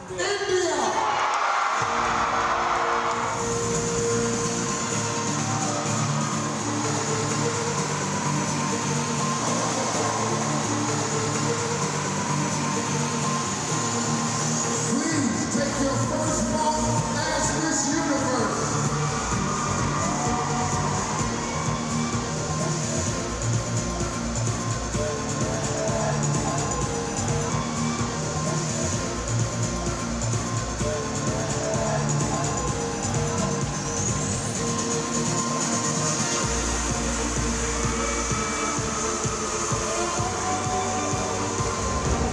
India. Please take your first walk as Miss Universe.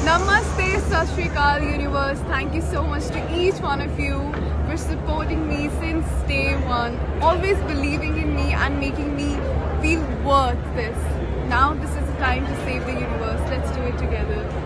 Namaste, Sat Shri Akal universe. Thank you so much to each one of you for supporting me since day one, always believing in me and making me feel worth this. Now this is the time to save the universe. Let's do it together.